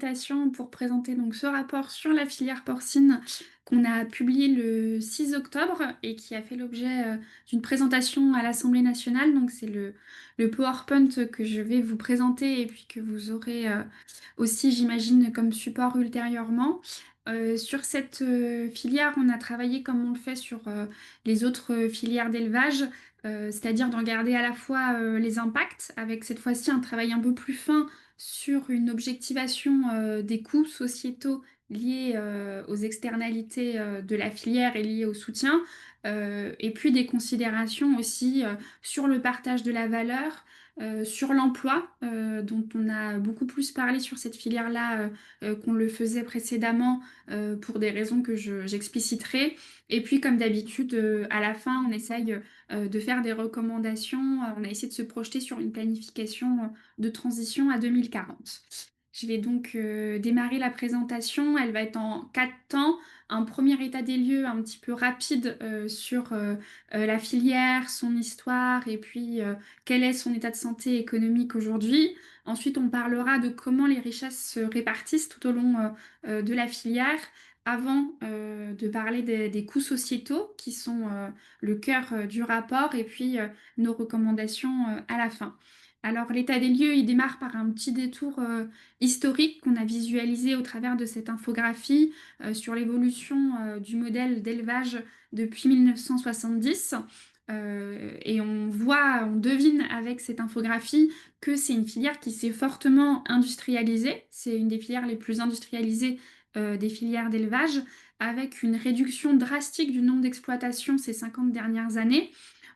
l'invitation pour présenter donc ce rapport sur la filière porcine qu'on a publié le 6 octobre et qui a fait l'objet d'une présentation à l'Assemblée nationale. Donc c'est le PowerPoint que je vais vous présenter et puis que vous aurez aussi, j'imagine, comme support ultérieurement. Sur cette filière, on a travaillé comme on le fait sur les autres filières d'élevage, c'est-à-dire de regarder à la fois les impacts, avec cette fois-ci un travail un peu plus fin sur une objectivation des coûts sociétaux liés aux externalités de la filière et liés au soutien, et puis des considérations aussi sur le partage de la valeur, sur l'emploi, dont on a beaucoup plus parlé sur cette filière-là qu'on le faisait précédemment pour des raisons que j'expliciterai. Et puis, comme d'habitude, à la fin, on essaye de faire des recommandations. On a essayé de se projeter sur une planification de transition à 2040. Je vais donc démarrer la présentation. Elle va être en 4 temps. Un premier état des lieux un petit peu rapide sur la filière, son histoire et puis quel est son état de santé économique aujourd'hui. Ensuite, on parlera de comment les richesses se répartissent tout au long de la filière avant de parler des coûts sociétaux qui sont le cœur du rapport et puis nos recommandations à la fin. Alors, l'état des lieux, il démarre par un petit détour historique qu'on a visualisé au travers de cette infographie sur l'évolution du modèle d'élevage depuis 1970. Et on voit, on devine avec cette infographie que c'est une filière qui s'est fortement industrialisée. C'est une des filières les plus industrialisées des filières d'élevage, avec une réduction drastique du nombre d'exploitations ces 50 dernières années.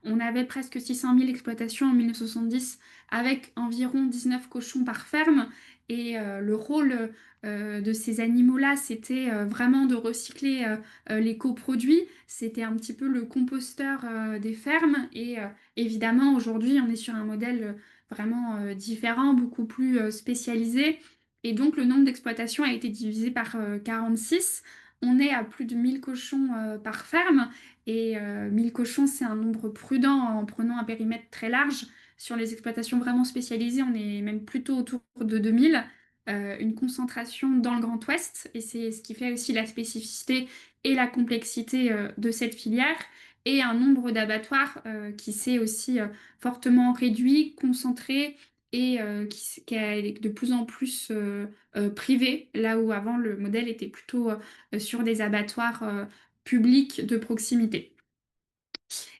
On avait presque 600 000 exploitations en 1970 avec environ 19 cochons par ferme. Et le rôle de ces animaux-là, c'était vraiment de recycler les coproduits. C'était un petit peu le composteur des fermes. Et évidemment, aujourd'hui, on est sur un modèle vraiment différent, beaucoup plus spécialisé. Et donc, le nombre d'exploitations a été divisé par 46. On est à plus de 1000 cochons par ferme. Et 1000 cochons, c'est un nombre prudent en prenant un périmètre très large. Sur les exploitations vraiment spécialisées, on est même plutôt autour de 2000. Une concentration dans le Grand Ouest. Et c'est ce qui fait aussi la spécificité et la complexité de cette filière. Et un nombre d'abattoirs qui s'est aussi fortement réduit, concentré et qui est de plus en plus privé, là où avant le modèle était plutôt sur des abattoirs publics de proximité.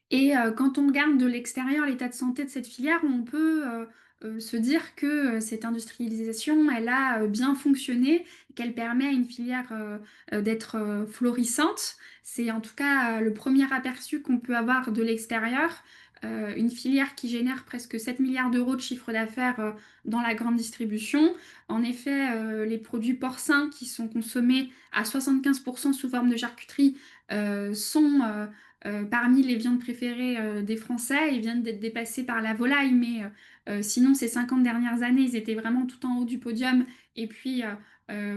Et quand on regarde de l'extérieur l'état de santé de cette filière, on peut se dire que cette industrialisation, elle a bien fonctionné, qu'elle permet à une filière d'être florissante. C'est en tout cas le premier aperçu qu'on peut avoir de l'extérieur. Une filière qui génère presque 7 milliards d'euros de chiffre d'affaires dans la grande distribution. En effet, les produits porcins qui sont consommés à 75% sous forme de charcuterie sont parmi les viandes préférées des Français. Ils viennent d'être dépassés par la volaille, mais sinon, ces 50 dernières années, ils étaient vraiment tout en haut du podium. Et puis,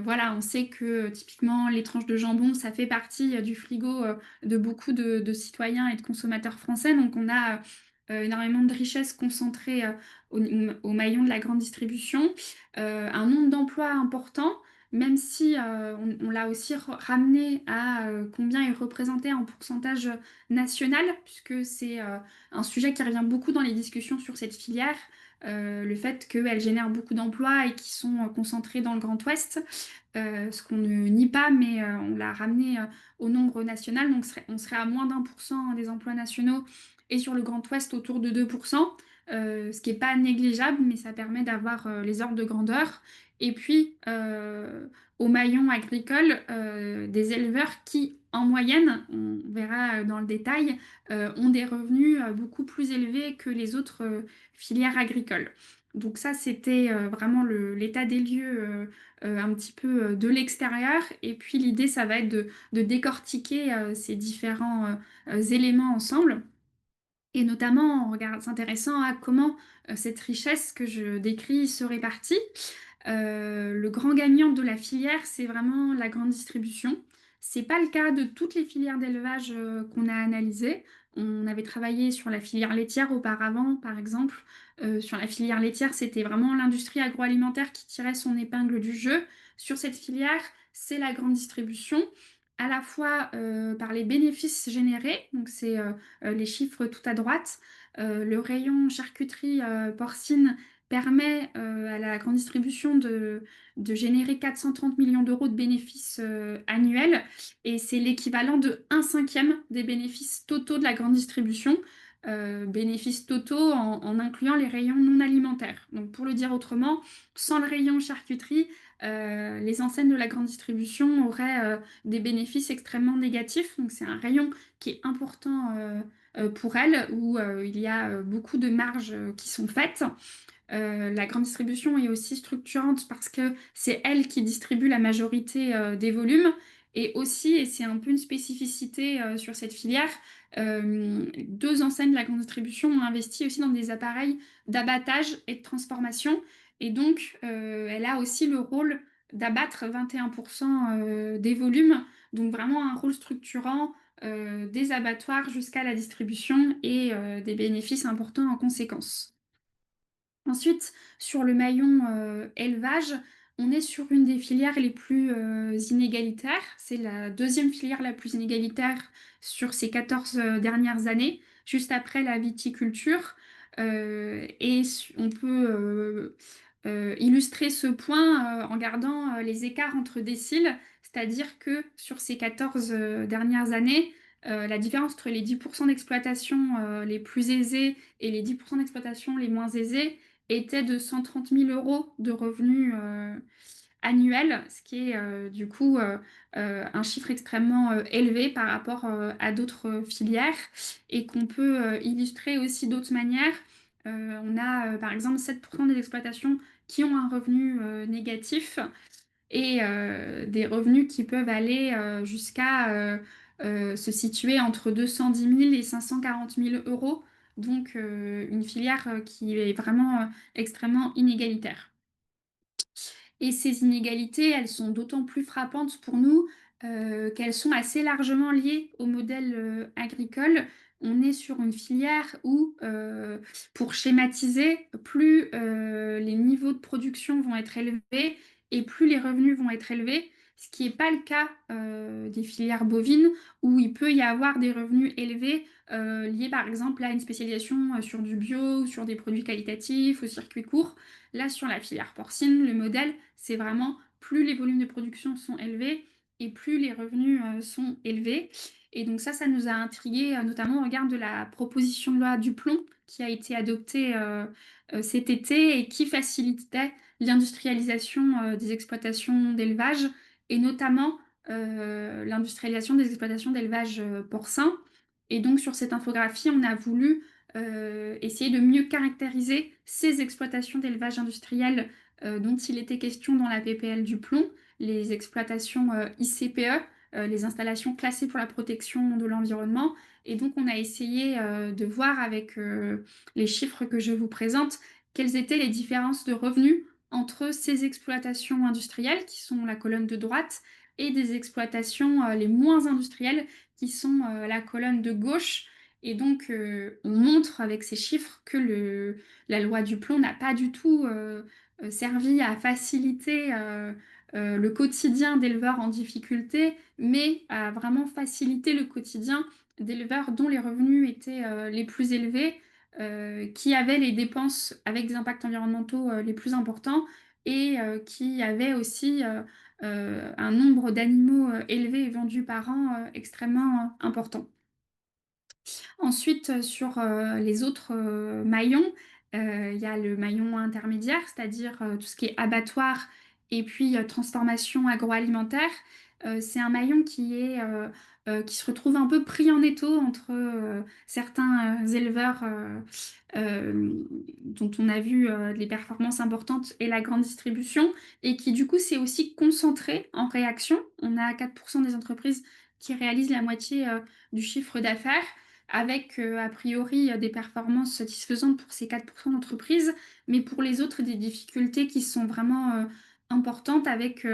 voilà, on sait que typiquement, les tranches de jambon, ça fait partie du frigo de beaucoup de citoyens et de consommateurs français. Donc, on a énormément de richesses concentrées au maillon de la grande distribution, un nombre d'emplois important même si on l'a aussi ramené à combien il représentait en pourcentage national, puisque c'est un sujet qui revient beaucoup dans les discussions sur cette filière, le fait qu'elle génère beaucoup d'emplois et qui sont concentrés dans le Grand Ouest, ce qu'on ne nie pas, mais on l'a ramené au nombre national, donc on serait à moins d'1% des emplois nationaux et sur le Grand Ouest autour de 2%. Ce qui n'est pas négligeable, mais ça permet d'avoir les ordres de grandeur. Et puis, au maillon agricole, des éleveurs qui, en moyenne, on verra dans le détail, ont des revenus beaucoup plus élevés que les autres filières agricoles. Donc ça, c'était vraiment l'état des lieux un petit peu de l'extérieur. Et puis l'idée, ça va être de décortiquer ces différents éléments ensemble. Et notamment en s'intéressant à comment cette richesse que je décris se répartit. Le grand gagnant de la filière, c'est vraiment la grande distribution. C'est pas le cas de toutes les filières d'élevage qu'on a analysées. On avait travaillé sur la filière laitière auparavant, par exemple. Sur la filière laitière, c'était vraiment l'industrie agroalimentaire qui tirait son épingle du jeu. sur cette filière, c'est la grande distribution, à la fois par les bénéfices générés, donc c'est les chiffres tout à droite. Le rayon charcuterie porcine permet à la grande distribution de générer 430 millions d'euros de bénéfices annuels, et c'est l'équivalent de 1/5 des bénéfices totaux de la grande distribution. Bénéfices totaux en incluant les rayons non alimentaires. Donc pour le dire autrement, sans le rayon charcuterie, les enseignes de la grande distribution auraient des bénéfices extrêmement négatifs. Donc c'est un rayon qui est important pour elles, où il y a beaucoup de marges qui sont faites. La grande distribution est aussi structurante parce que c'est elle qui distribue la majorité des volumes. Et aussi, et c'est un peu une spécificité sur cette filière, deux enseignes de la grande distribution ont investi aussi dans des appareils d'abattage et de transformation. Et donc, elle a aussi le rôle d'abattre 21% des volumes. Donc, vraiment un rôle structurant des abattoirs jusqu'à la distribution et des bénéfices importants en conséquence. Ensuite, sur le maillon élevage, on est sur une des filières les plus inégalitaires. C'est la deuxième filière la plus inégalitaire sur ces 14 dernières années, juste après la viticulture. On peut illustrer ce point en regardant les écarts entre déciles, c'est-à-dire que sur ces 14 dernières années, la différence entre les 10% d'exploitation les plus aisés et les 10% d'exploitation les moins aisés était de 130 000 euros de revenus annuels, ce qui est du coup un chiffre extrêmement élevé par rapport à d'autres filières et qu'on peut illustrer aussi d'autres manières. On a par exemple 7% des exploitations qui ont un revenu négatif et des revenus qui peuvent aller jusqu'à se situer entre 210 000 et 540 000 euros. Donc une filière qui est vraiment extrêmement inégalitaire. Et ces inégalités, elles sont d'autant plus frappantes pour nous qu'elles sont assez largement liées au modèle agricole. On est sur une filière où, pour schématiser, plus les niveaux de production vont être élevés et plus les revenus vont être élevés, ce qui n'est pas le cas des filières bovines, où il peut y avoir des revenus élevés liés par exemple à une spécialisation sur du bio, sur des produits qualitatifs, au circuit court. Là, sur la filière porcine, le modèle, c'est vraiment plus les volumes de production sont élevés et plus les revenus sont élevés. Et donc ça nous a intrigués, notamment au regard de la proposition de loi du plomb qui a été adoptée cet été et qui facilitait l'industrialisation des exploitations d'élevage et notamment l'industrialisation des exploitations d'élevage porcin. Et donc sur cette infographie, on a voulu essayer de mieux caractériser ces exploitations d'élevage industriel dont il était question dans la PPL du plomb, les exploitations ICPE, les installations classées pour la protection de l'environnement. Et donc on a essayé de voir avec les chiffres que je vous présente quelles étaient les différences de revenus entre ces exploitations industrielles, qui sont la colonne de droite, et des exploitations les moins industrielles, qui sont la colonne de gauche. Et donc, on montre avec ces chiffres que la loi du plomb n'a pas du tout servi à faciliter le quotidien d'éleveurs en difficulté, mais à vraiment faciliter le quotidien d'éleveurs dont les revenus étaient les plus élevés, qui avaient les dépenses avec des impacts environnementaux les plus importants et qui avaient aussi un nombre d'animaux élevés et vendus par an extrêmement important. Ensuite, sur les autres maillons, il y a le maillon intermédiaire, c'est-à-dire tout ce qui est abattoir et puis transformation agroalimentaire. C'est un maillon qui se retrouve un peu pris en étau entre certains éleveurs dont on a vu les performances importantes et la grande distribution, et qui du coup s'est aussi concentré en réaction. On a 4% des entreprises qui réalisent la moitié du chiffre d'affaires avec a priori des performances satisfaisantes pour ces 4% d'entreprises, mais pour les autres, des difficultés qui sont vraiment importantes avec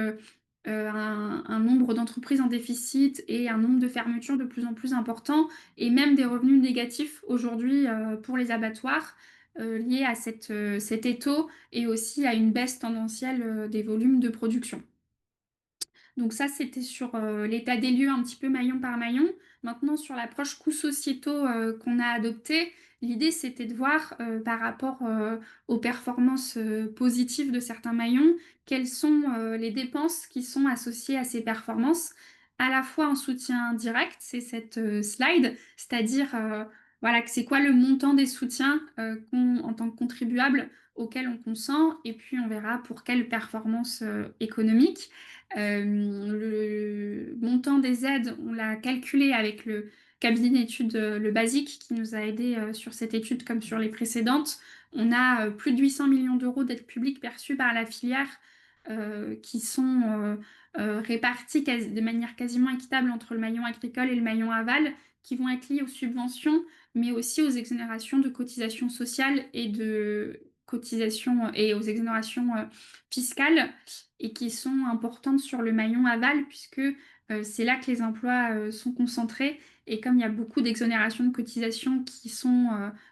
un nombre d'entreprises en déficit et un nombre de fermetures de plus en plus important, et même des revenus négatifs aujourd'hui pour les abattoirs liés à cet étau et aussi à une baisse tendancielle des volumes de production. Donc ça, c'était sur l'état des lieux un petit peu maillon par maillon. Maintenant, sur l'approche coûts sociétaux qu'on a adoptée, l'idée, c'était de voir par rapport aux performances positives de certains maillons, quelles sont les dépenses qui sont associées à ces performances, à la fois en soutien direct, c'est cette slide, c'est-à-dire voilà, que c'est quoi le montant des soutiens en tant que contribuable auquel on consent, et puis on verra pour quelle performance économique. Le montant des aides, on l'a calculé avec le cabinet d'études, le BASIC, qui nous a aidés sur cette étude comme sur les précédentes. On a plus de 800 millions d'euros d'aides publiques perçues par la filière qui sont réparties de manière quasiment équitable entre le maillon agricole et le maillon aval, qui vont être liées aux subventions, mais aussi aux exonérations de cotisations sociales et de cotisations et aux exonérations fiscales et qui sont importantes sur le maillon aval puisque c'est là que les emplois sont concentrés. Et comme il y a beaucoup d'exonérations de cotisations qui sont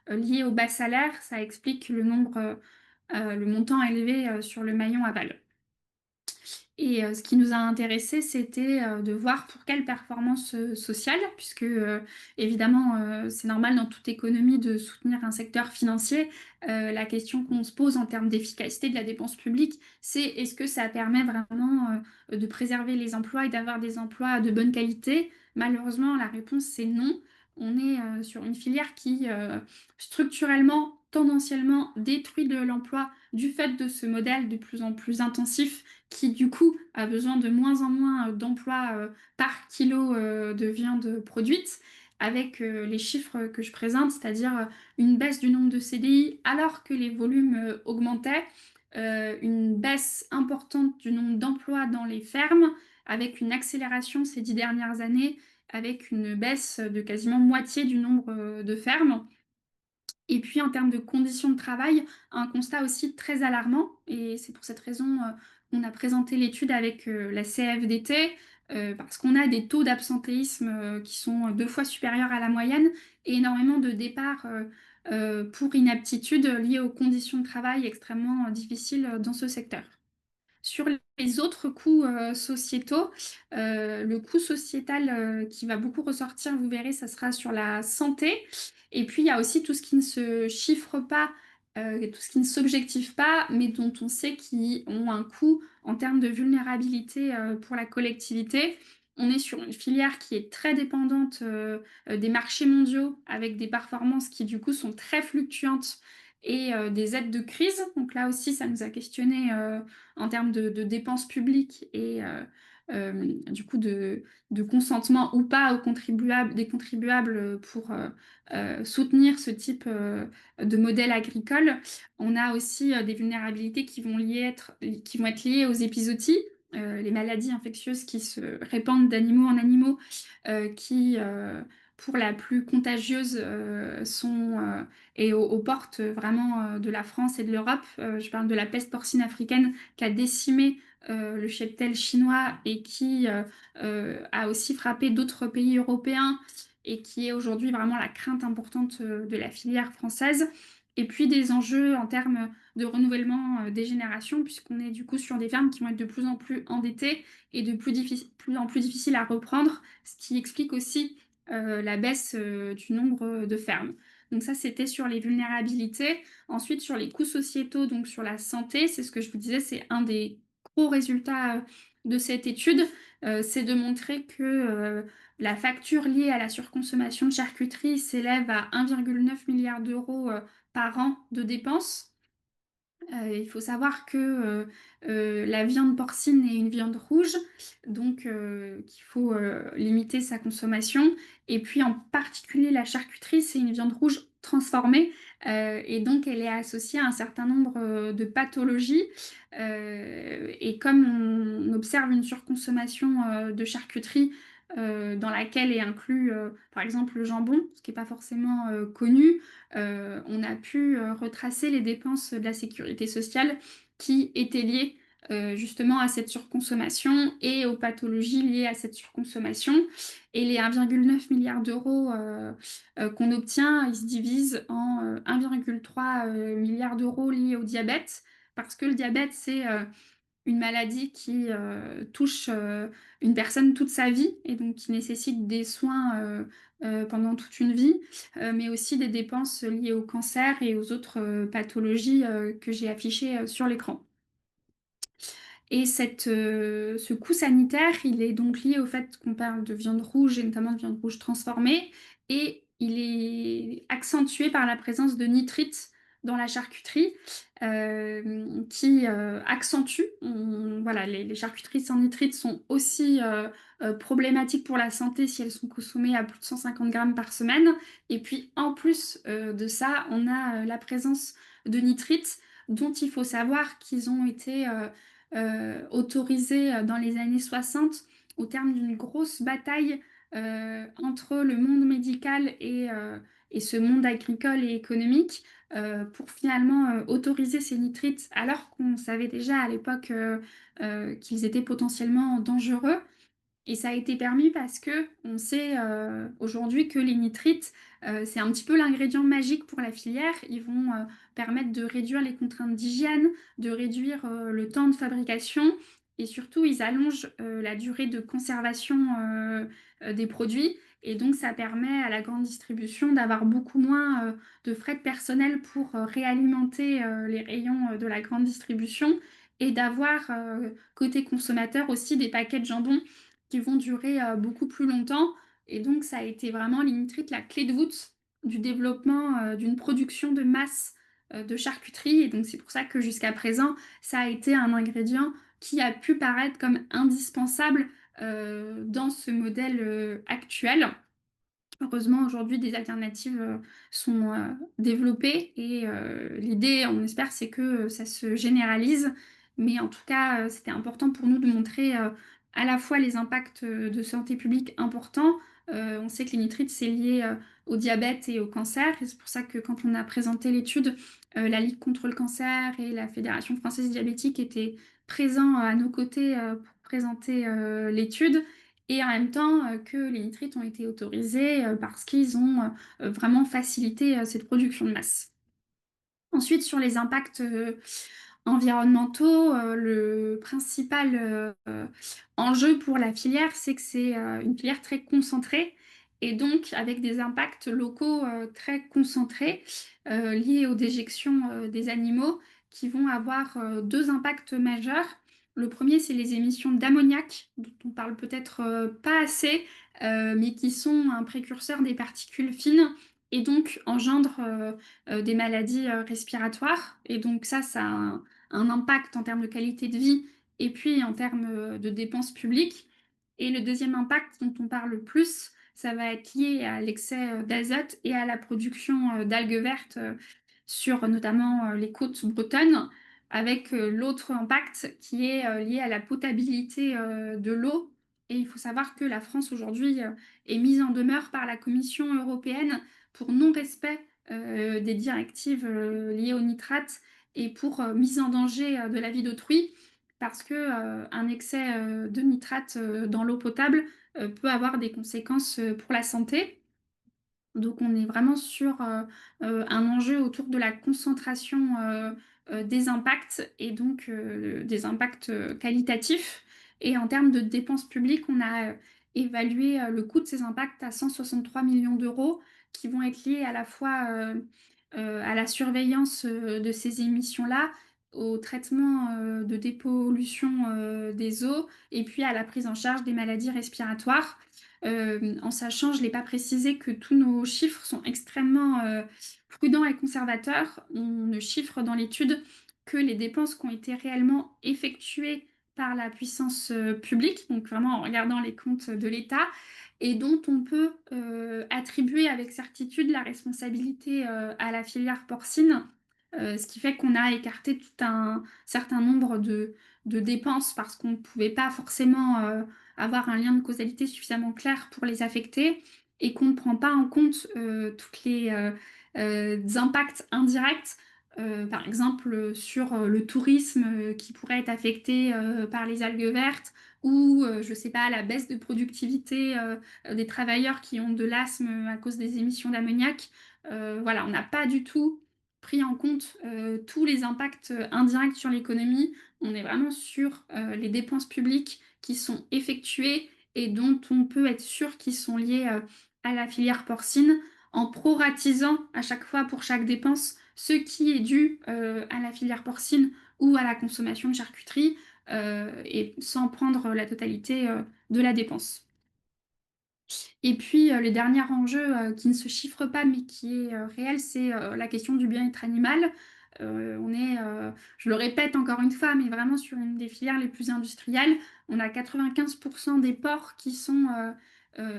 liées au bas salaire, ça explique le montant élevé sur le maillon aval. Et ce qui nous a intéressé, c'était de voir pour quelle performance sociale, puisque évidemment, c'est normal dans toute économie de soutenir un secteur financier. La question qu'on se pose en termes d'efficacité de la dépense publique, c'est est-ce que ça permet vraiment de préserver les emplois et d'avoir des emplois de bonne qualité? Malheureusement, la réponse, c'est non. On est sur une filière qui, structurellement, tendanciellement, détruit de l'emploi du fait de ce modèle de plus en plus intensif qui du coup a besoin de moins en moins d'emplois par kilo de viande produite, avec les chiffres que je présente, c'est-à-dire une baisse du nombre de CDI alors que les volumes augmentaient, une baisse importante du nombre d'emplois dans les fermes, avec une accélération ces 10 dernières années, avec une baisse de quasiment moitié du nombre de fermes. Et puis en termes de conditions de travail, un constat aussi très alarmant, et c'est pour cette raison qu'on a présenté l'étude avec la CFDT, parce qu'on a des taux d'absentéisme qui sont 2 fois supérieurs à la moyenne et énormément de départs pour inaptitude liés aux conditions de travail extrêmement difficiles dans ce secteur. Sur les autres coûts sociétaux, le coût sociétal qui va beaucoup ressortir, vous verrez, ça sera sur la santé. Et puis, il y a aussi tout ce qui ne se chiffre pas, et tout ce qui ne s'objective pas, mais dont on sait qu'ils ont un coût en termes de vulnérabilité pour la collectivité. On est sur une filière qui est très dépendante des marchés mondiaux, avec des performances qui, du coup, sont très fluctuantes et des aides de crise. Donc là aussi, ça nous a questionné en termes de dépenses publiques et du coup de consentement ou pas des contribuables pour soutenir ce type de modèle agricole. On a aussi des vulnérabilités qui vont être liées aux épizooties. Les maladies infectieuses qui se répandent d'animaux en animaux, qui, pour la plus contagieuse, sont et aux portes vraiment de la France et de l'Europe. Je parle de la peste porcine africaine qui a décimé le cheptel chinois et qui a aussi frappé d'autres pays européens et qui est aujourd'hui vraiment la crainte importante de la filière française. Et puis des enjeux en termes de renouvellement des générations, puisqu'on est du coup sur des fermes qui vont être de plus en plus endettées et plus en plus difficiles à reprendre, ce qui explique aussi la baisse du nombre de fermes. Donc ça, c'était sur les vulnérabilités. Ensuite, sur les coûts sociétaux, donc sur la santé, c'est ce que je vous disais, c'est un des gros résultats de cette étude, c'est de montrer que la facture liée à la surconsommation de charcuterie s'élève à 1,9 milliard d'euros par an de dépenses. Il faut savoir que la viande porcine est une viande rouge, donc qu'il faut limiter sa consommation. Et puis en particulier la charcuterie, c'est une viande rouge transformée, et donc elle est associée à un certain nombre de pathologies. Et comme on observe une surconsommation de charcuterie, dans laquelle est inclus par exemple le jambon, ce qui n'est pas forcément connu, on a pu retracer les dépenses de la sécurité sociale qui étaient liées justement à cette surconsommation et aux pathologies liées à cette surconsommation. Et les 1,9 milliard d'euros qu'on obtient, ils se divisent en 1,3 milliard d'euros liés au diabète, parce que le diabète, c'est une maladie qui touche une personne toute sa vie et donc qui nécessite des soins pendant toute une vie, mais aussi des dépenses liées au cancer et aux autres pathologies que j'ai affichées sur l'écran. Et ce coût sanitaire, il est donc lié au fait qu'on parle de viande rouge et notamment de viande rouge transformée, et il est accentué par la présence de nitrites dans la charcuterie, qui accentue. Voilà, les charcuteries sans nitrites sont aussi problématiques pour la santé si elles sont consommées à plus de 150 grammes par semaine. Et puis en plus de ça, on a la présence de nitrites dont il faut savoir qu'ils ont été autorisé dans les années 60 au terme d'une grosse bataille entre le monde médical et ce monde agricole et économique pour finalement autoriser ces nitrites alors qu'on savait déjà à l'époque qu'ils étaient potentiellement dangereux. Et ça a été permis parce que on sait aujourd'hui que les nitrites, c'est un petit peu l'ingrédient magique pour la filière. Ils vont permettre de réduire les contraintes d'hygiène, de réduire le temps de fabrication et surtout ils allongent la durée de conservation des produits. Et donc ça permet à la grande distribution d'avoir beaucoup moins de frais de personnel pour réalimenter les rayons de la grande distribution et d'avoir côté consommateur aussi des paquets de jambon qui vont durer beaucoup plus longtemps. Et donc, ça a été vraiment l'initrite, la clé de voûte du développement d'une production de masse de charcuterie. Et donc, c'est pour ça que jusqu'à présent, ça a été un ingrédient qui a pu paraître comme indispensable dans ce modèle actuel. Heureusement, aujourd'hui, des alternatives sont développées et l'idée, on espère, c'est que ça se généralise. Mais en tout cas, c'était important pour nous de montrer à la fois les impacts de santé publique importants. On sait que les nitrites, c'est lié au diabète et au cancer. Et c'est pour ça que quand on a présenté l'étude, la Ligue contre le cancer et la Fédération française diabétique étaient présents à nos côtés pour présenter l'étude et en même temps que les nitrites ont été autorisés parce qu'ils ont vraiment facilité cette production de masse. Ensuite, sur les impacts environnementaux, le principal enjeu pour la filière, c'est que c'est une filière très concentrée et donc avec des impacts locaux très concentrés liés aux déjections des animaux qui vont avoir deux impacts majeurs. Le premier, c'est les émissions d'ammoniac, dont on parle peut-être pas assez, mais qui sont un précurseur des particules fines et donc engendrent des maladies respiratoires. Et donc ça a un impact en termes de qualité de vie et puis en termes de dépenses publiques. Et le deuxième impact dont on parle le plus, ça va être lié à l'excès d'azote et à la production d'algues vertes sur notamment les côtes bretonnes, avec l'autre impact qui est lié à la potabilité de l'eau. Et il faut savoir que la France aujourd'hui est mise en demeure par la Commission européenne pour non-respect des directives liées aux nitrates et pour mise en danger de la vie d'autrui, parce que un excès de nitrate dans l'eau potable peut avoir des conséquences pour la santé. Donc on est vraiment sur un enjeu autour de la concentration des impacts et donc des impacts qualitatifs. Et en termes de dépenses publiques, on a évalué le coût de ces impacts à 163 millions d'euros qui vont être liés à la fois à la surveillance de ces émissions-là, au traitement de dépollution des eaux et puis à la prise en charge des maladies respiratoires. En sachant, je ne l'ai pas précisé, que tous nos chiffres sont extrêmement prudents et conservateurs. On ne chiffre dans l'étude que les dépenses qui ont été réellement effectuées par la puissance publique, donc vraiment en regardant les comptes de l'État, et dont on peut attribuer avec certitude la responsabilité à la filière porcine, ce qui fait qu'on a écarté tout un certain nombre de dépenses parce qu'on ne pouvait pas forcément avoir un lien de causalité suffisamment clair pour les affecter et qu'on ne prend pas en compte tous les impacts indirects, par exemple sur le tourisme qui pourrait être affecté par les algues vertes ou, je ne sais pas, la baisse de productivité des travailleurs qui ont de l'asthme à cause des émissions d'ammoniac. Voilà, on n'a pas du tout pris en compte tous les impacts indirects sur l'économie. On est vraiment sur les dépenses publiques qui sont effectuées et dont on peut être sûr qu'ils sont liés à la filière porcine, en proratisant à chaque fois pour chaque dépense ce qui est dû à la filière porcine ou à la consommation de charcuterie, et sans prendre la totalité de la dépense. Et puis, le dernier enjeu, qui ne se chiffre pas, mais qui est, réel, c'est, la question du bien-être animal. On est, je le répète encore une fois, mais vraiment sur une des filières les plus industrielles. On a 95 des porcs qui sont,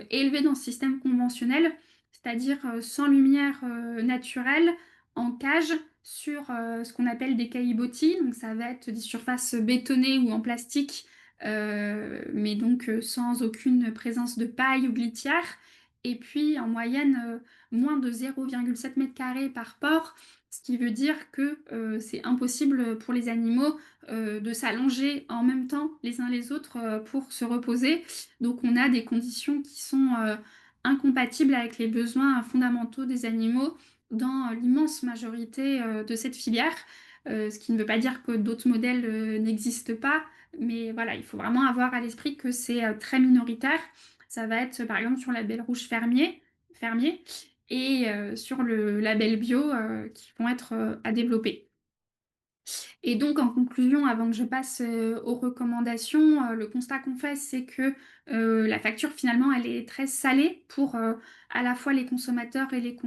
élevés dans ce système conventionnel, c'est-à-dire, sans lumière, naturelle, en cage, sur, ce qu'on appelle des caillebotis. Donc ça va être des surfaces bétonnées ou en plastique, mais donc sans aucune présence de paille ou de litière. Et puis en moyenne, moins de 0,7 mètres carrés par porc, ce qui veut dire que c'est impossible pour les animaux de s'allonger en même temps les uns les autres pour se reposer. Donc on a des conditions qui sont incompatibles avec les besoins fondamentaux des animaux dans l'immense majorité de cette filière. Ce qui ne veut pas dire que d'autres modèles n'existent pas, mais voilà, il faut vraiment avoir à l'esprit que c'est très minoritaire. Ça va être par exemple sur le label rouge fermier et sur le label bio qui vont être à développer. Et donc, en conclusion, avant que je passe aux recommandations, le constat qu'on fait, c'est que la facture, finalement, elle est très salée pour à la fois les consommateurs et,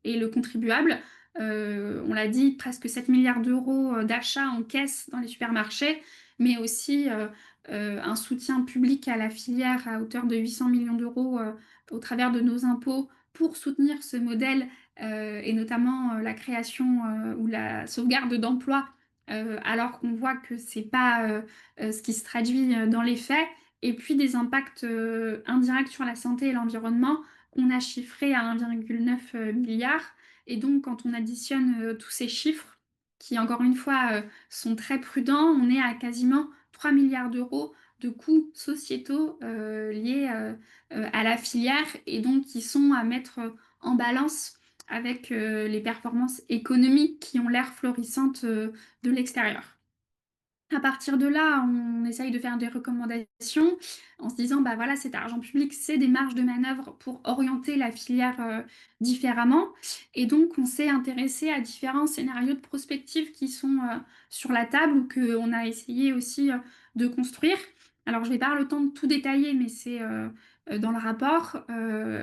et le contribuable. On l'a dit, presque 7 milliards d'euros d'achats en caisse dans les supermarchés, mais aussi un soutien public à la filière à hauteur de 800 millions d'euros au travers de nos impôts pour soutenir ce modèle et notamment la création ou la sauvegarde d'emplois alors qu'on voit que c'est pas ce qui se traduit dans les faits, et puis des impacts indirects sur la santé et l'environnement qu'on a chiffrés à 1,9 milliard. Et donc, quand on additionne tous ces chiffres, qui encore une fois sont très prudents, on est à quasiment 3 milliards d'euros de coûts sociétaux liés à la filière et donc qui sont à mettre en balance avec les performances économiques qui ont l'air florissantes de l'extérieur. À partir de là, on essaye de faire des recommandations en se disant, bah voilà, cet argent public, c'est des marges de manœuvre pour orienter la filière différemment. Et donc, on s'est intéressé à différents scénarios de prospective qui sont sur la table ou qu'on a essayé aussi de construire. Alors, je vais pas avoir le temps de tout détailler, mais c'est dans le rapport.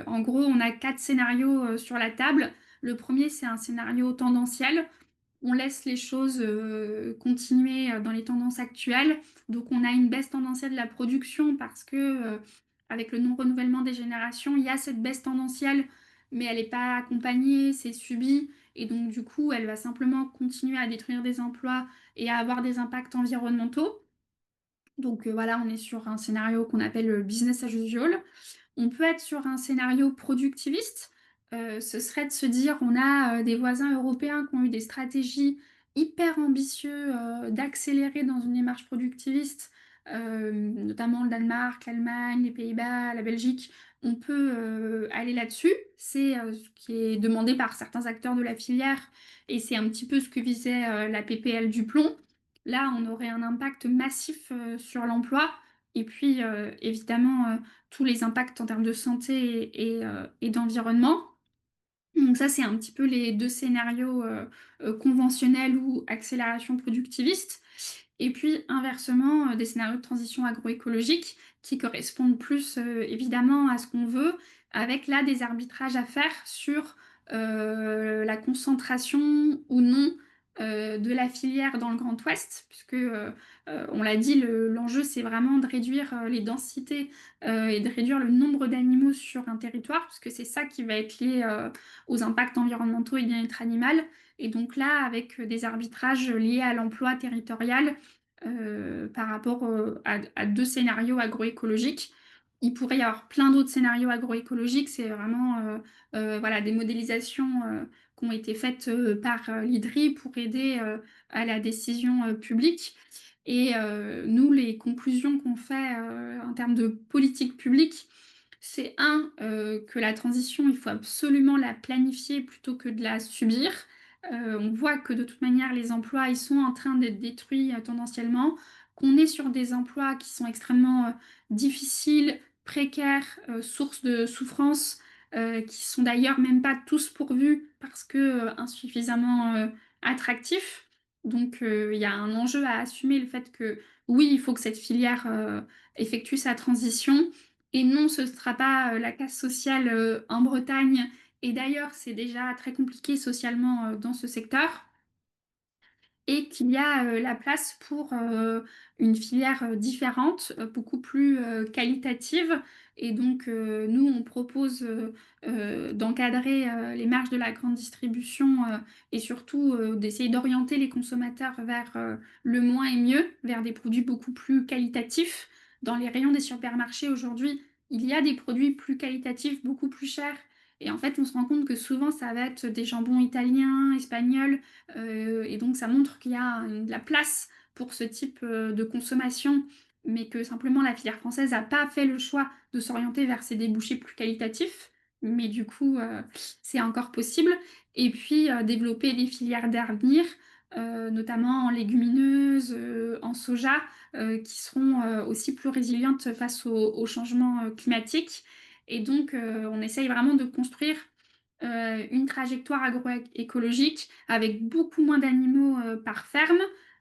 En gros, on a 4 scénarios sur la table. Le premier, c'est un scénario tendanciel. On laisse les choses continuer dans les tendances actuelles. Donc on a une baisse tendancielle de la production parce que avec le non-renouvellement des générations, il y a cette baisse tendancielle, mais elle n'est pas accompagnée, c'est subi. Et donc du coup, elle va simplement continuer à détruire des emplois et à avoir des impacts environnementaux. Donc voilà, on est sur un scénario qu'on appelle le business as usual. On peut être sur un scénario productiviste. Ce serait de se dire, on a des voisins européens qui ont eu des stratégies hyper ambitieuses d'accélérer dans une démarche productiviste, notamment le Danemark, l'Allemagne, les Pays-Bas, la Belgique. On peut aller là-dessus. C'est ce qui est demandé par certains acteurs de la filière et c'est un petit peu ce que visait la PPL du plomb. Là, on aurait un impact massif sur l'emploi et puis évidemment tous les impacts en termes de santé et d'environnement. Donc ça, c'est un petit peu les deux scénarios conventionnels ou accélération productiviste. Et puis inversement, des scénarios de transition agroécologique qui correspondent plus évidemment à ce qu'on veut, avec là des arbitrages à faire sur la concentration ou non de la filière dans le Grand Ouest, puisque on l'a dit, l'enjeu c'est vraiment de réduire les densités et de réduire le nombre d'animaux sur un territoire, puisque c'est ça qui va être lié aux impacts environnementaux et bien-être animal. Et donc là, avec des arbitrages liés à l'emploi territorial par rapport à deux scénarios agroécologiques. Il pourrait y avoir plein d'autres scénarios agroécologiques. C'est vraiment voilà, des modélisations qui ont été faites par l'IDRI pour aider à la décision publique. Et nous, les conclusions qu'on fait en termes de politique publique, c'est un, que la transition, il faut absolument la planifier plutôt que de la subir. On voit que de toute manière, les emplois, ils sont en train d'être détruits tendanciellement, qu'on est sur des emplois qui sont extrêmement difficiles, précaires, source de souffrance, qui sont d'ailleurs même pas tous pourvus parce que insuffisamment attractifs. Donc, il y a un enjeu à assumer le fait que oui, il faut que cette filière effectue sa transition. Et non, ce ne sera pas la casse sociale en Bretagne, et d'ailleurs, c'est déjà très compliqué socialement dans ce secteur, et qu'il y a la place pour une filière différente, beaucoup plus qualitative. Et donc, nous, on propose d'encadrer les marges de la grande distribution et surtout d'essayer d'orienter les consommateurs vers le moins et mieux, vers des produits beaucoup plus qualitatifs. Dans les rayons des supermarchés aujourd'hui, il y a des produits plus qualitatifs, beaucoup plus chers. Et en fait, on se rend compte que souvent, ça va être des jambons italiens, espagnols, et donc ça montre qu'il y a de la place pour ce type de consommation, mais que simplement la filière française n'a pas fait le choix de s'orienter vers ces débouchés plus qualitatifs. Mais du coup, c'est encore possible. Et puis, développer des filières d'avenir, notamment en légumineuses, en soja, qui seront aussi plus résilientes face au changement climatique. Et donc, on essaye vraiment de construire une trajectoire agroécologique avec beaucoup moins d'animaux par ferme,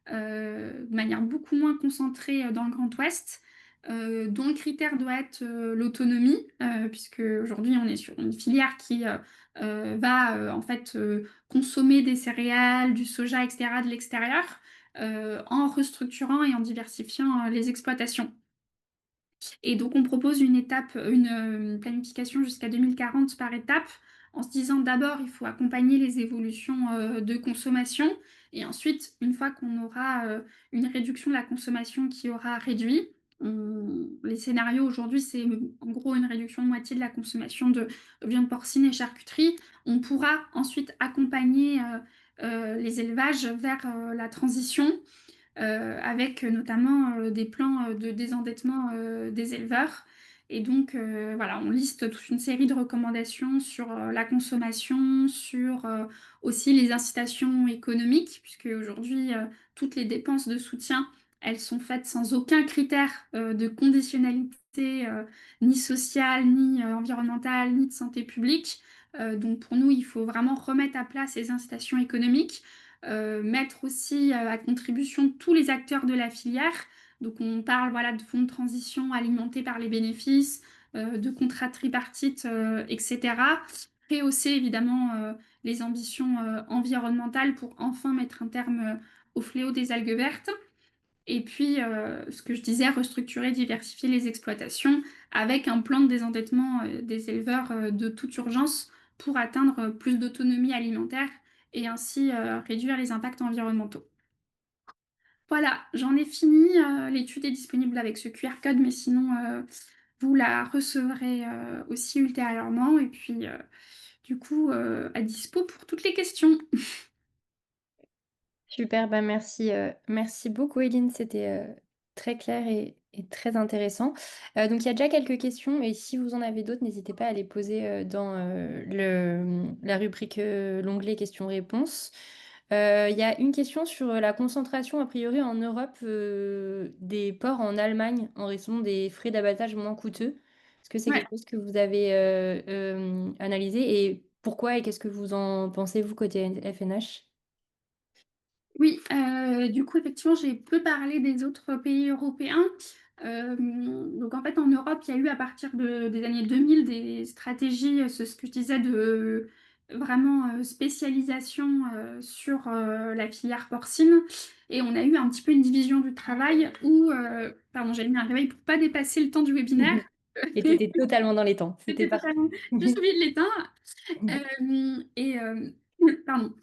de manière beaucoup moins concentrée dans le Grand Ouest, dont le critère doit être l'autonomie, puisque aujourd'hui on est sur une filière qui va en fait consommer des céréales, du soja, etc. de l'extérieur, en restructurant et en diversifiant les exploitations. Et donc, on propose une planification jusqu'à 2040 par étape, en se disant d'abord, il faut accompagner les évolutions de consommation. Et ensuite, une fois qu'on aura une réduction de la consommation qui aura réduit, les scénarios aujourd'hui, c'est en gros une réduction de moitié de la consommation de viande porcine et charcuterie. On pourra ensuite accompagner les élevages vers la transition, avec notamment des plans de désendettement des éleveurs. Et donc, voilà, on liste toute une série de recommandations sur la consommation, sur aussi les incitations économiques, puisque aujourd'hui, toutes les dépenses de soutien, elles sont faites sans aucun critère de conditionnalité, ni sociale, ni environnementale, ni de santé publique. Donc, pour nous, il faut vraiment remettre à plat ces incitations économiques, mettre aussi à contribution tous les acteurs de la filière. Donc on parle voilà, de fonds de transition alimentés par les bénéfices, de contrats tripartites, etc. Rehausser évidemment les ambitions environnementales pour enfin mettre un terme au fléau des algues vertes. Et puis, ce que je disais, restructurer, diversifier les exploitations avec un plan de désendettement des éleveurs de toute urgence pour atteindre plus d'autonomie alimentaire et ainsi réduire les impacts environnementaux. Voilà, j'en ai fini. L'étude est disponible avec ce QR code, mais sinon, vous la recevrez aussi ultérieurement. Et puis, du coup, à dispo pour toutes les questions. Super, bah, merci beaucoup Eline, c'était très clair et très intéressant. Donc il y a déjà quelques questions et si vous en avez d'autres, n'hésitez pas à les poser dans la rubrique, l'onglet questions-réponses. Il y a une question sur la concentration a priori en Europe des porcs en Allemagne en raison des frais d'abattage moins coûteux. Est-ce que c'est Ouais. quelque chose que vous avez analysé et pourquoi et qu'est-ce que vous en pensez vous côté FNH? Oui, du coup, effectivement, j'ai peu parlé des autres pays européens. Donc, en fait, en Europe, il y a eu à partir des années 2000 des stratégies, c'est ce que je disais, de vraiment spécialisation sur la filière porcine. Et on a eu un petit peu une division du travail où, pardon, j'ai mis un réveil pour pas dépasser le temps du webinaire. Et tu étais totalement dans les temps, c'était C'était parfait. totalement juste oublié de l'éteindre. Et pardon.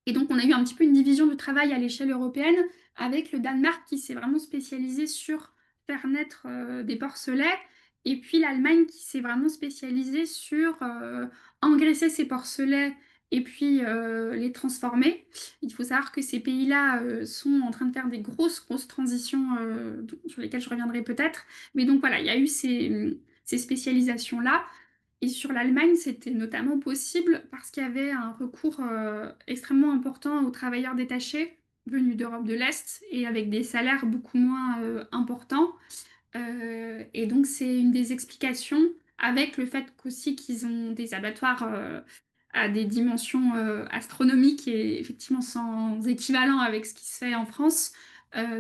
Et donc, on a eu un petit peu une division du travail à l'échelle européenne, avec le Danemark qui s'est vraiment spécialisé sur faire naître des porcelets, et puis l'Allemagne qui s'est vraiment spécialisée sur engraisser ces porcelets et puis les transformer. Il faut savoir que ces pays-là sont en train de faire des grosses transitions sur lesquelles je reviendrai peut-être. Mais donc voilà, il y a eu ces spécialisations-là. Et sur l'Allemagne, c'était notamment possible parce qu'il y avait un recours extrêmement important aux travailleurs détachés venus d'Europe de l'Est et avec des salaires beaucoup moins importants. Et donc, c'est une des explications, avec le fait qu'aussi qu'ils ont des abattoirs à des dimensions astronomiques et effectivement sans équivalent avec ce qui se fait en France.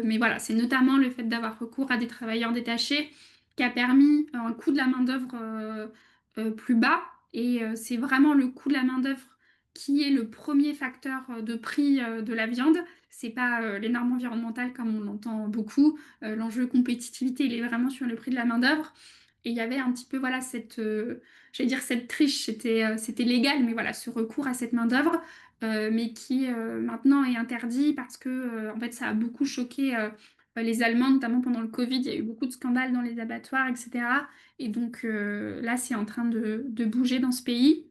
Mais voilà, c'est notamment le fait d'avoir recours à des travailleurs détachés qui a permis un coût de la main-d'œuvre plus bas. Et c'est vraiment le coût de la main-d'œuvre qui est le premier facteur de prix de la viande. C'est pas les normes environnementales comme on l'entend beaucoup. L'enjeu compétitivité, il est vraiment sur le prix de la main-d'œuvre. Et il y avait un petit peu, voilà, j'allais dire cette triche, c'était légal, mais voilà, ce recours à cette main-d'œuvre, mais qui maintenant est interdit parce que, en fait, ça a beaucoup choqué les Allemands, notamment pendant le Covid. Il y a eu beaucoup de scandales dans les abattoirs, etc. Et donc là, c'est en train de bouger dans ce pays.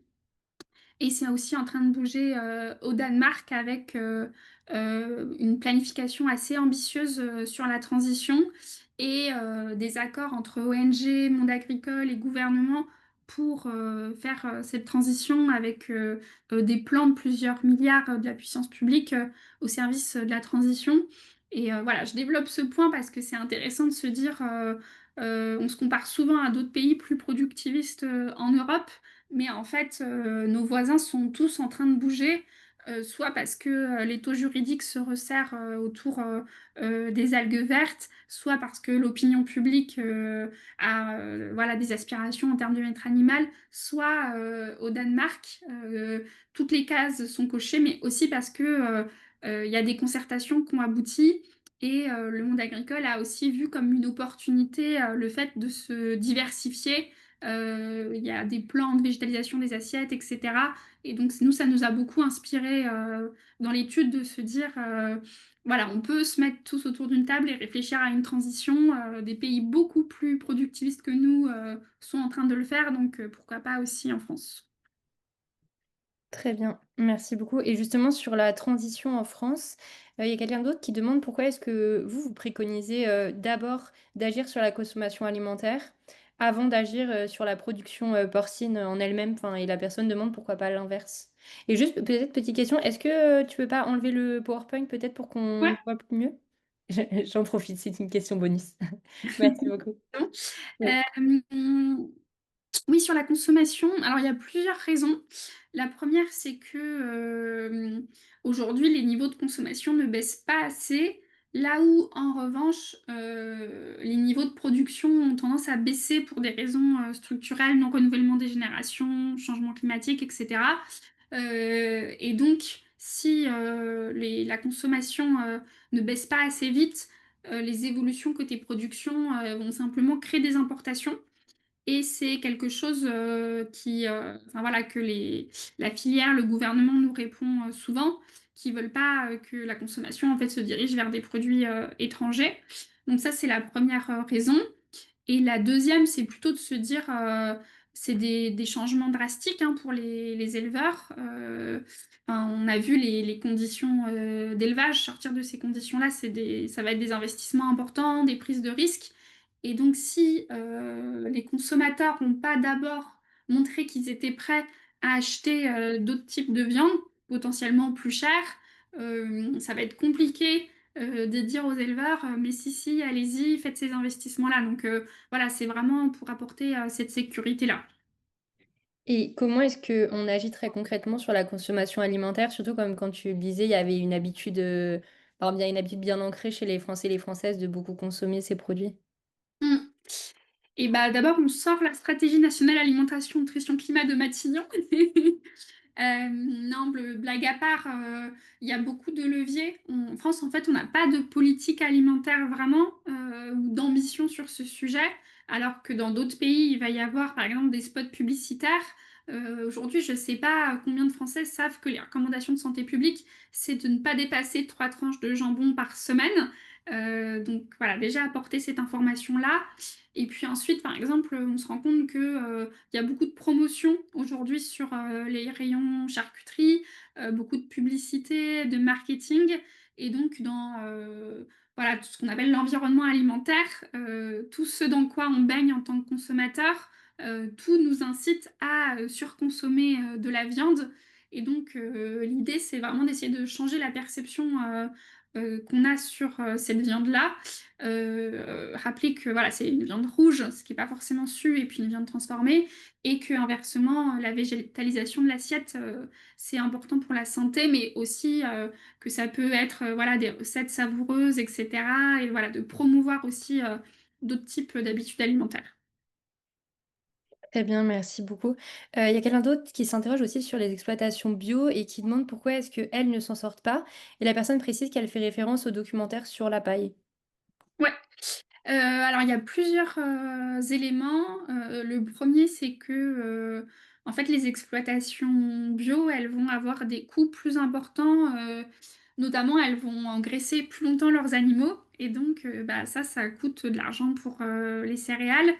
Et c'est aussi en train de bouger au Danemark avec une planification assez ambitieuse sur la transition et des accords entre ONG, monde agricole et gouvernement pour faire cette transition avec des plans de plusieurs milliards de la puissance publique au service de la transition. Et voilà, je développe ce point parce que c'est intéressant de se dire, on se compare souvent à d'autres pays plus productivistes en Europe. Mais en fait, nos voisins sont tous en train de bouger, soit parce que les taux juridiques se resserrent autour des algues vertes, soit parce que l'opinion publique a voilà, des aspirations en termes de bien-être animal, soit au Danemark, toutes les cases sont cochées, mais aussi parce que il y a des concertations qui ont abouti. Et le monde agricole a aussi vu comme une opportunité le fait de se diversifier. Il y a des plans de végétalisation des assiettes, etc. Et donc, nous, ça nous a beaucoup inspiré dans l'étude de se dire, voilà, on peut se mettre tous autour d'une table et réfléchir à une transition. Des pays beaucoup plus productivistes que nous sont en train de le faire, donc pourquoi pas aussi en France. Très bien, merci beaucoup. Et justement, sur la transition en France, il y a quelqu'un d'autre qui demande pourquoi est-ce que vous préconisez d'abord d'agir sur la consommation alimentaire avant d'agir sur la production porcine en elle-même. Enfin, et la personne demande pourquoi pas l'inverse. Et juste peut-être petite question, est-ce que tu peux pas enlever le PowerPoint peut-être pour qu'on Ouais. voit plus mieux? J'en profite, c'est une question bonus. Merci beaucoup. Oui. Euh, Oui, sur la consommation, alors il y a plusieurs raisons. La première, c'est que aujourd'hui, les niveaux de consommation ne baissent pas assez, là où, en revanche, les niveaux de production ont tendance à baisser pour des raisons structurelles, non-renouvellement des générations, changement climatique, etc. Et donc, si la consommation ne baisse pas assez vite, les évolutions côté production vont simplement créer des importations. Et c'est quelque chose enfin, voilà, que la filière, le gouvernement nous répond souvent, qui veulent pas que la consommation en fait se dirige vers des produits étrangers. Donc ça, c'est la première raison. Et la deuxième, c'est plutôt de se dire, c'est des changements drastiques hein, pour les éleveurs. Enfin, on a vu les conditions d'élevage. Sortir de ces conditions-là, ça va être des investissements importants, des prises de risques. Et donc, si les consommateurs n'ont pas d'abord montré qu'ils étaient prêts à acheter d'autres types de viande, potentiellement plus chères, ça va être compliqué de dire aux éleveurs, mais si, allez-y, faites ces investissements-là. Donc, voilà, c'est vraiment pour apporter cette sécurité-là. Et comment est-ce qu'on agit très concrètement sur la consommation alimentaire, surtout comme quand tu le disais, il y avait une habitude, alors bien une habitude bien ancrée chez les Français et les Françaises de beaucoup consommer ces produits? Mm. Et bah d'abord, on sort la stratégie nationale alimentation, nutrition, climat de Matignon. Non, blague à part, il y a beaucoup de leviers. En France, en fait, on n'a pas de politique alimentaire vraiment ou d'ambition sur ce sujet, alors que dans d'autres pays, il va y avoir, par exemple, des spots publicitaires. Aujourd'hui, je ne sais pas combien de Français savent que les recommandations de santé publique, c'est de ne pas dépasser 3 tranches de jambon par semaine. Donc voilà, déjà apporter cette information-là. Et puis ensuite, par exemple, on se rend compte que, il y a beaucoup de promotions aujourd'hui sur les rayons charcuterie, beaucoup de publicité, de marketing. Et donc, dans voilà, tout ce qu'on appelle l'environnement alimentaire, tout ce dans quoi on baigne en tant que consommateur, tout nous incite à surconsommer de la viande. Et donc, l'idée, c'est vraiment d'essayer de changer la perception qu'on a sur cette viande-là. Rappeler que voilà, c'est une viande rouge, ce qui n'est pas forcément su, et puis une viande transformée, et que inversement, la végétalisation de l'assiette, c'est important pour la santé, mais aussi que ça peut être voilà, des recettes savoureuses, etc. Et voilà, de promouvoir aussi d'autres types d'habitudes alimentaires. Très bien, merci beaucoup. Il y a quelqu'un d'autre qui s'interroge aussi sur les exploitations bio et qui demande pourquoi est-ce qu'elles ne s'en sortent pas? Et la personne précise qu'elle fait référence au documentaire sur la paille. Ouais. Alors il y a plusieurs éléments. Le premier, c'est que en fait, les exploitations bio, elles vont avoir des coûts plus importants. Notamment, elles vont engraisser plus longtemps leurs animaux. Et donc, bah, ça coûte de l'argent pour les céréales.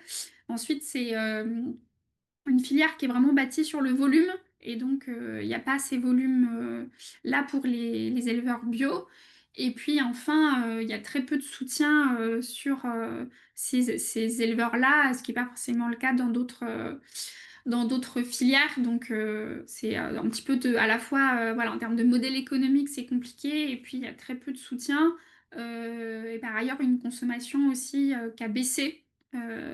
Ensuite, c'est une filière qui est vraiment bâtie sur le volume. Et donc, il n'y a pas ces volumes là pour les éleveurs bio. Et puis enfin, il y a très peu de soutien sur ces éleveurs-là, ce qui n'est pas forcément le cas dans d'autres filières. Donc, c'est un petit peu à la fois, voilà, en termes de modèle économique, c'est compliqué. Et puis, il y a très peu de soutien. Et par ailleurs, une consommation aussi qui a baissé.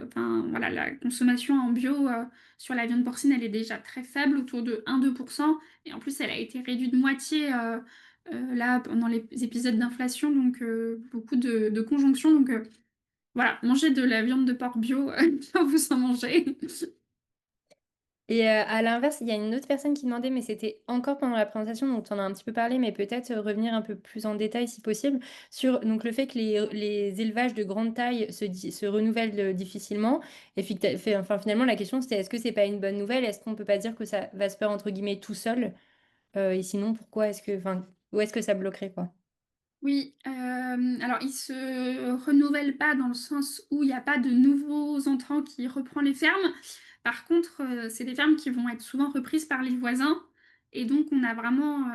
Enfin, voilà, la consommation en bio sur la viande porcine, elle est déjà très faible, autour de 1-2%. Et en plus, elle a été réduite de moitié là pendant les épisodes d'inflation, donc beaucoup de conjonctions. Donc voilà, mangez de la viande de porc bio quand vous en mangez. Et à l'inverse, il y a une autre personne qui demandait, mais c'était encore pendant la présentation, donc tu en as un petit peu parlé, mais peut-être revenir un peu plus en détail si possible sur donc, le fait que les élevages de grande taille se renouvellent difficilement. Et enfin, finalement, la question c'était est-ce que c'est pas une bonne nouvelle? Est-ce qu'on peut pas dire que ça va se faire entre guillemets tout seul? Et sinon, pourquoi est-ce que, enfin, où est-ce que ça bloquerait quoi? Oui, alors il se renouvelle pas dans le sens où il n'y a pas de nouveaux entrants qui reprend les fermes. Par contre, c'est des fermes qui vont être souvent reprises par les voisins. Et donc, on a vraiment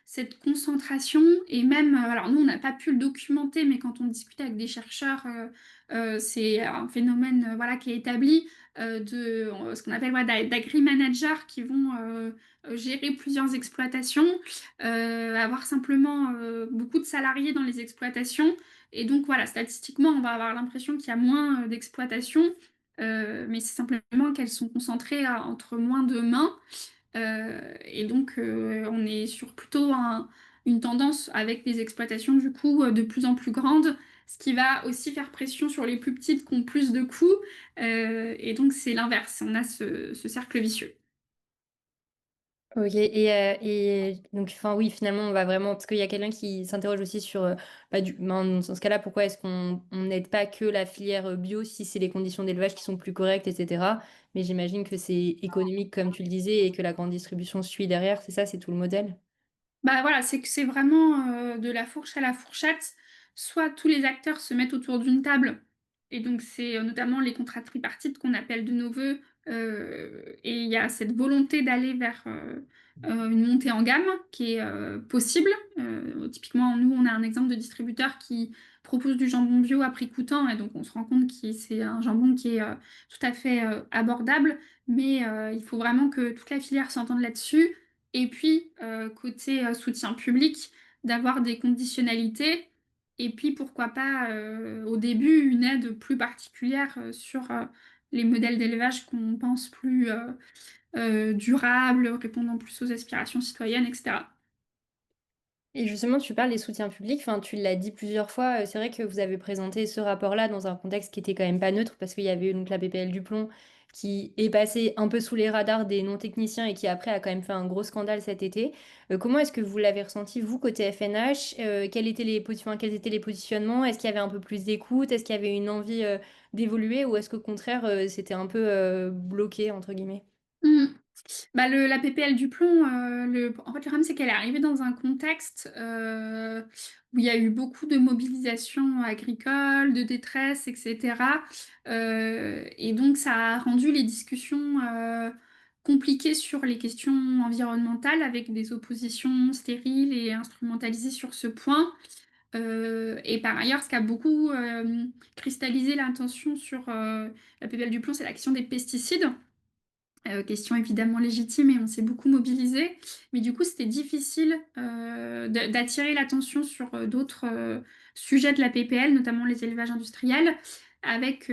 cette concentration. Et même, alors nous, on n'a pas pu le documenter, mais quand on discute avec des chercheurs, c'est un phénomène voilà, qui est établi de ce qu'on appelle voilà, d'agri-managers qui vont gérer plusieurs exploitations avoir simplement beaucoup de salariés dans les exploitations. Et donc voilà, statistiquement, on va avoir l'impression qu'il y a moins d'exploitations, mais c'est simplement qu'elles sont concentrées entre moins de mains. Et donc on est sur plutôt une tendance avec des exploitations du coup de plus en plus grandes, ce qui va aussi faire pression sur les plus petites qui ont plus de coûts. Et donc c'est l'inverse, on a ce cercle vicieux. Ok, et donc, enfin, oui, finalement, on va vraiment. Parce qu'il y a quelqu'un qui s'interroge aussi sur. Dans ce cas-là, pourquoi est-ce qu'on n'aide pas que la filière bio si c'est les conditions d'élevage qui sont plus correctes, etc. Mais j'imagine que c'est économique, comme tu le disais, et que la grande distribution suit derrière. C'est ça, c'est tout le modèle. Bah voilà, c'est que c'est vraiment de la fourche à la fourchette. Soit tous les acteurs se mettent autour d'une table, et donc c'est notamment les contrats tripartites qu'on appelle de nos voeux, et il y a cette volonté d'aller vers une montée en gamme qui est possible. Typiquement, nous, on a un exemple de distributeur qui propose du jambon bio à prix coûtant, et donc on se rend compte que c'est un jambon qui est tout à fait abordable, mais il faut vraiment que toute la filière s'entende là-dessus. Et puis, côté soutien public, d'avoir des conditionnalités. Et puis, pourquoi pas, au début, une aide plus particulière sur les modèles d'élevage qu'on pense plus durables, répondant plus aux aspirations citoyennes, etc. Et justement, tu parles des soutiens publics, enfin, tu l'as dit plusieurs fois, c'est vrai que vous avez présenté ce rapport-là dans un contexte qui était quand même pas neutre, parce qu'il y avait eu donc la PPL du plomb qui est passée un peu sous les radars des non-techniciens et qui après a quand même fait un gros scandale cet été. Comment est-ce que vous l'avez ressenti, vous, côté FNH? Quels étaient les positionnements? Est-ce qu'il y avait un peu plus d'écoute? Est-ce qu'il y avait une envie d'évoluer? Ou est-ce qu'au contraire, c'était un peu bloqué, entre guillemets? Mm. Bah, la PPL du plomb, en fait, le problème, c'est qu'elle est arrivée dans un contexte où il y a eu beaucoup de mobilisation agricole, de détresse, etc. Et donc, ça a rendu les discussions compliquées sur les questions environnementales avec des oppositions stériles et instrumentalisées sur ce point. Et par ailleurs, ce qui a beaucoup cristallisé l'attention sur la PPL du plomb, c'est la question des pesticides. Question évidemment légitime et on s'est beaucoup mobilisé. Mais du coup, c'était difficile d'attirer l'attention sur d'autres sujets de la PPL, notamment les élevages industriels. Avec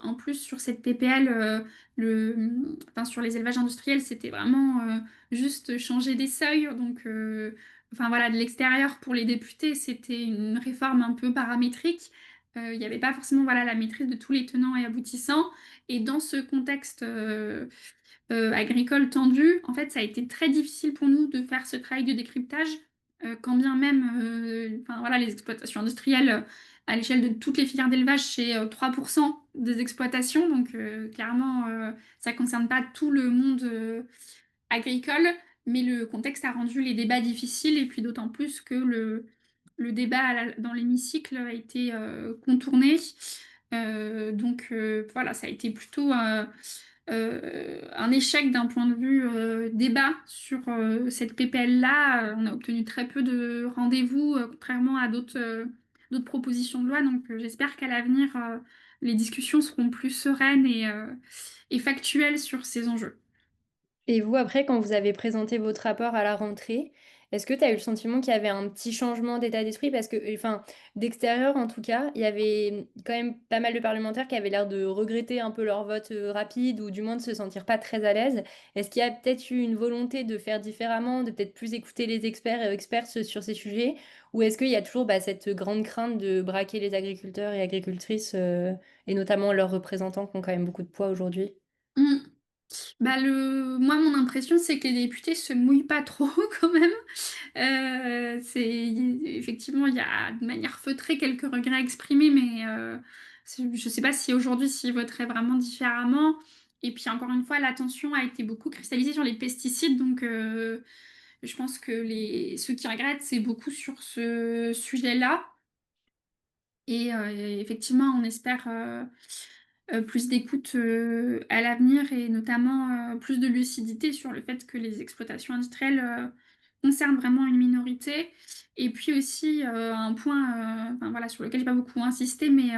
en plus sur cette PPL, enfin, sur les élevages industriels, c'était vraiment juste changer des seuils. Donc, enfin voilà, de l'extérieur pour les députés, c'était une réforme un peu paramétrique. Il n'y avait pas forcément voilà, la maîtrise de tous les tenants et aboutissants. Et dans ce contexte agricole tendu, en fait, ça a été très difficile pour nous de faire ce travail de décryptage, quand bien même, enfin, voilà, les exploitations industrielles, à l'échelle de toutes les filières d'élevage, c'est 3% des exploitations, donc clairement, ça ne concerne pas tout le monde agricole, mais le contexte a rendu les débats difficiles, et puis d'autant plus que le débat dans l'hémicycle a été contourné. Donc voilà, ça a été plutôt un échec d'un point de vue débat sur cette PPL-là. On a obtenu très peu de rendez-vous, contrairement à d'autres propositions de loi. Donc j'espère qu'à l'avenir, les discussions seront plus sereines et factuelles sur ces enjeux. Et vous, après, quand vous avez présenté votre rapport à la rentrée, est-ce que tu as eu le sentiment qu'il y avait un petit changement d'état d'esprit? Parce que, enfin, d'extérieur, en tout cas, il y avait quand même pas mal de parlementaires qui avaient l'air de regretter un peu leur vote rapide ou du moins de se sentir pas très à l'aise. Est-ce qu'il y a peut-être eu une volonté de faire différemment, de peut-être plus écouter les experts et experts sur ces sujets? Ou est-ce qu'il y a toujours cette grande crainte de braquer les agriculteurs et agricultrices, et notamment leurs représentants qui ont quand même beaucoup de poids aujourd'hui? Mm. Bah moi, mon impression, c'est que les députés se mouillent pas trop quand même. Effectivement, il y a de manière feutrée quelques regrets exprimés, mais je ne sais pas si aujourd'hui s'ils voteraient vraiment différemment. Et puis encore une fois, l'attention a été beaucoup cristallisée sur les pesticides, donc je pense que ceux qui regrettent, c'est beaucoup sur ce sujet-là. Et effectivement, on espère plus d'écoute à l'avenir et notamment plus de lucidité sur le fait que les exploitations industrielles concernent vraiment une minorité. Et puis aussi un point enfin, voilà, sur lequel j'ai pas beaucoup insisté, mais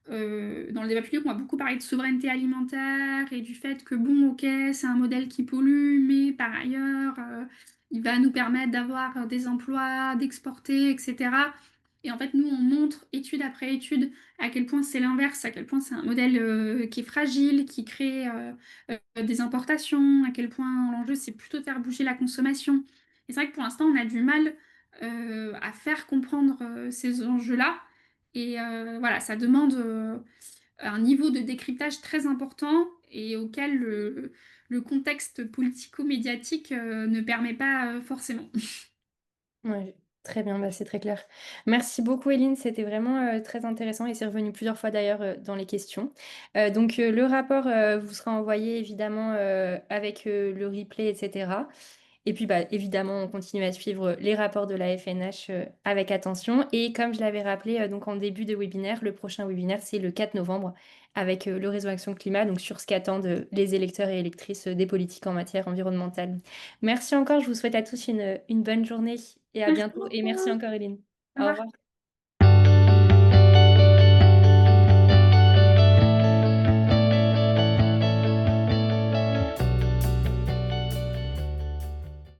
dans le débat public, on a beaucoup parlé de souveraineté alimentaire et du fait que, bon, ok, c'est un modèle qui pollue, mais par ailleurs, il va nous permettre d'avoir des emplois, d'exporter, etc. Et en fait, nous, on montre étude après étude à quel point c'est l'inverse, à quel point c'est un modèle qui est fragile, qui crée des importations, à quel point l'enjeu c'est plutôt de faire bouger la consommation. Et c'est vrai que pour l'instant, on a du mal à faire comprendre ces enjeux-là. Et voilà, ça demande un niveau de décryptage très important et auquel le contexte politico-médiatique ne permet pas forcément. Ouais, très bien, bah, c'est très clair. Merci beaucoup, Eline. C'était vraiment très intéressant et c'est revenu plusieurs fois d'ailleurs dans les questions. Donc, le rapport vous sera envoyé évidemment avec le replay, etc. Et puis, bah, évidemment, on continue à suivre les rapports de la FNH avec attention. Et comme je l'avais rappelé donc en début de webinaire, le prochain webinaire, c'est le 4 novembre avec le réseau Action Climat, donc sur ce qu'attendent les électeurs et électrices des politiques en matière environnementale. Merci encore, je vous souhaite à tous une bonne journée et à Merci bientôt. Et merci beaucoup. encore, Eline. Au Au revoir. revoir.